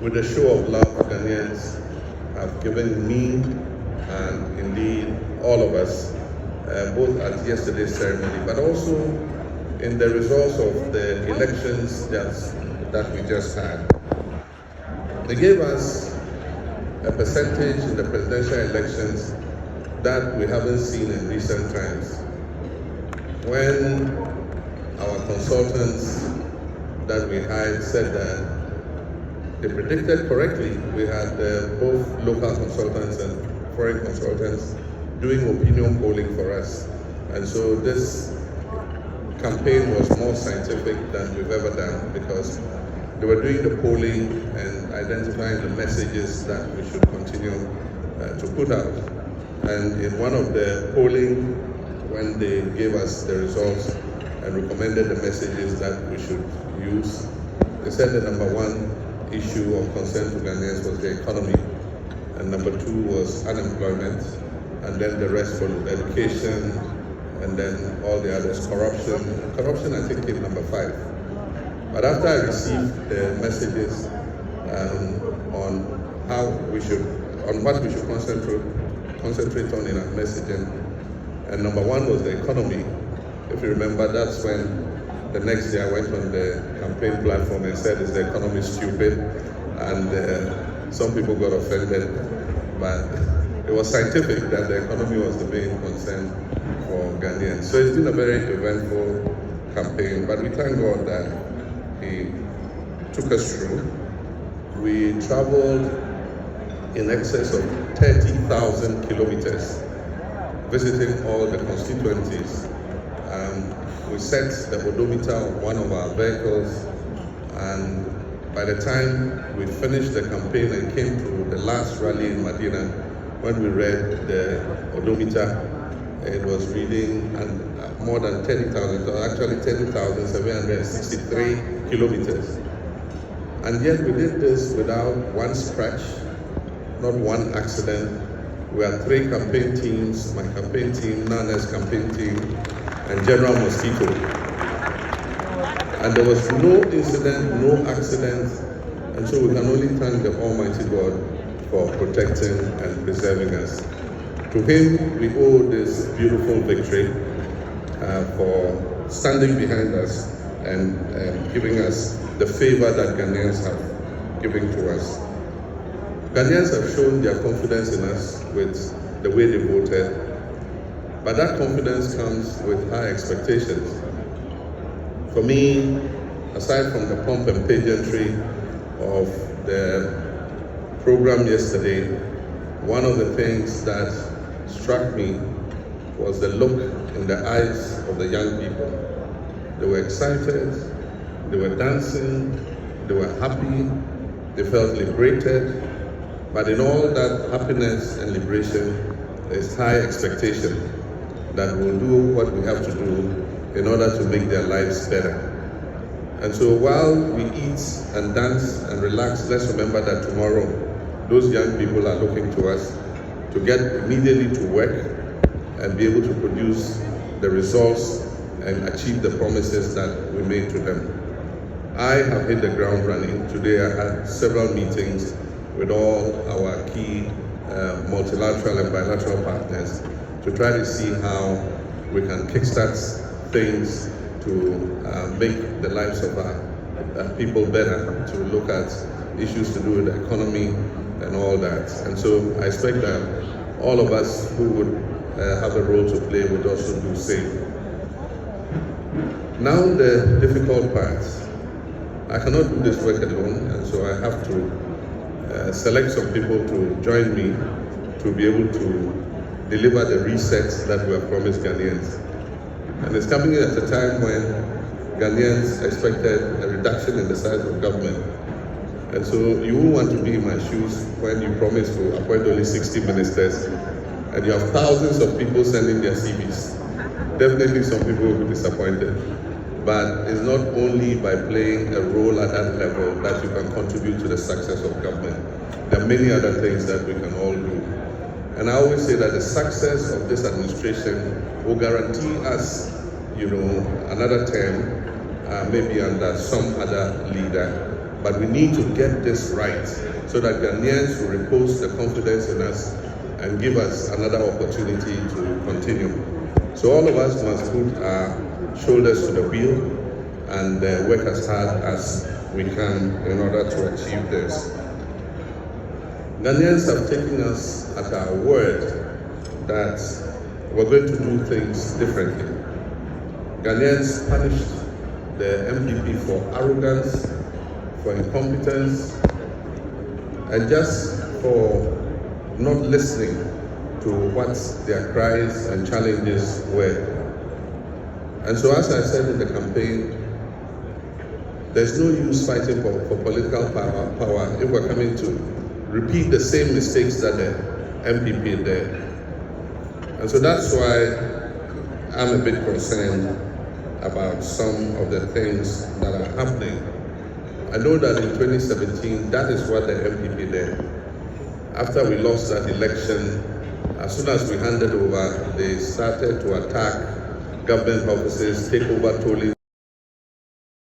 With a show of love, Ghanaians have given me and indeed all of us, both at yesterday's ceremony, but also in the results of the elections that we just had. They gave us a percentage in the presidential elections that we haven't seen in recent times. When our consultants that we hired said that they predicted correctly, we had both local consultants and foreign consultants doing opinion polling for us. And so this campaign was more scientific than we've ever done because they were doing the polling and identifying the messages that we should continue to put out. And in one of the polling, when they gave us the results and recommended the messages that we should use, they said the number one issue of concern to Ghanaians was the economy, and number two was unemployment, and then the rest followed: education, and then all the others, corruption. Corruption, I think, came number 5. But after I received the messages on what we should concentrate on in our messaging, and number 1 was the economy. If you remember, that's when the next day I went on the campaign platform and said, "Is the economy stupid?" And some people got offended, but it was scientific that the economy was the main concern for Ghanaians. So it's been a very eventful campaign, but we thank God that He took us through. We traveled in excess of 30,000 kilometers, visiting all the constituencies. We set the odometer of one of our vehicles, and by the time we finished the campaign and came to the last rally in Medina, when we read the odometer, it was reading more than 30,000, actually 30,763 kilometers. And yet we did this without one scratch, not one accident. We had 3 campaign teams: my campaign team, Nana's campaign team, and General Mosquito. And there was no incident, no accident, and so we can only thank the Almighty God for protecting and preserving us. To Him we owe this beautiful victory, for standing behind us and giving us the favor that Ghanaians have given to us. Ghanaians have shown their confidence in us with the way they voted, but that confidence comes with high expectations. For me, aside from the pomp and pageantry of the program yesterday, one of the things that struck me was the look in the eyes of the young people. They were excited, they were dancing, they were happy, they felt liberated, but in all that happiness and liberation, there's high expectation that we'll do what we have to do in order to make their lives better. And so while we eat and dance and relax, let's remember that tomorrow, those young people are looking to us to get immediately to work and be able to produce the results and achieve the promises that we made to them. I have hit the ground running. Today I had several meetings with all our key multilateral and bilateral partners to try to see how we can kickstart things to make the lives of our people better, to look at issues to do with the economy and all that. And so I expect that all of us who would have a role to play would also do the same. Now the difficult part. I cannot do this work alone, and so I have to select some people to join me to be able to deliver the resets that we have promised Ghanaians. And it's coming at a time when Ghanaians expected a reduction in the size of government. And so you won't want to be in my shoes when you promise to appoint only 60 ministers and you have thousands of people sending their CVs. Definitely some people will be disappointed. But it's not only by playing a role at that level that you can contribute to the success of government. There are many other things that we can all do. And I always say that the success of this administration will guarantee us, another term, maybe under some other leader. But we need to get this right so that Ghanaians will repose the confidence in us and give us another opportunity to continue. So all of us must put our shoulders to the wheel and work as hard as we can in order to achieve this. Ghanaians have taken us at our word that we're going to do things differently. Ghanaians punished the MPP for arrogance, for incompetence, and just for not listening to what their cries and challenges were. And so, as I said in the campaign, there's no use fighting for political power if we're coming to repeat the same mistakes that the MPP did. And so that's why I'm a bit concerned about some of the things that are happening. I know that in 2017, that is what the MPP did. After we lost that election, as soon as we handed over, they started to attack government offices, take over tolling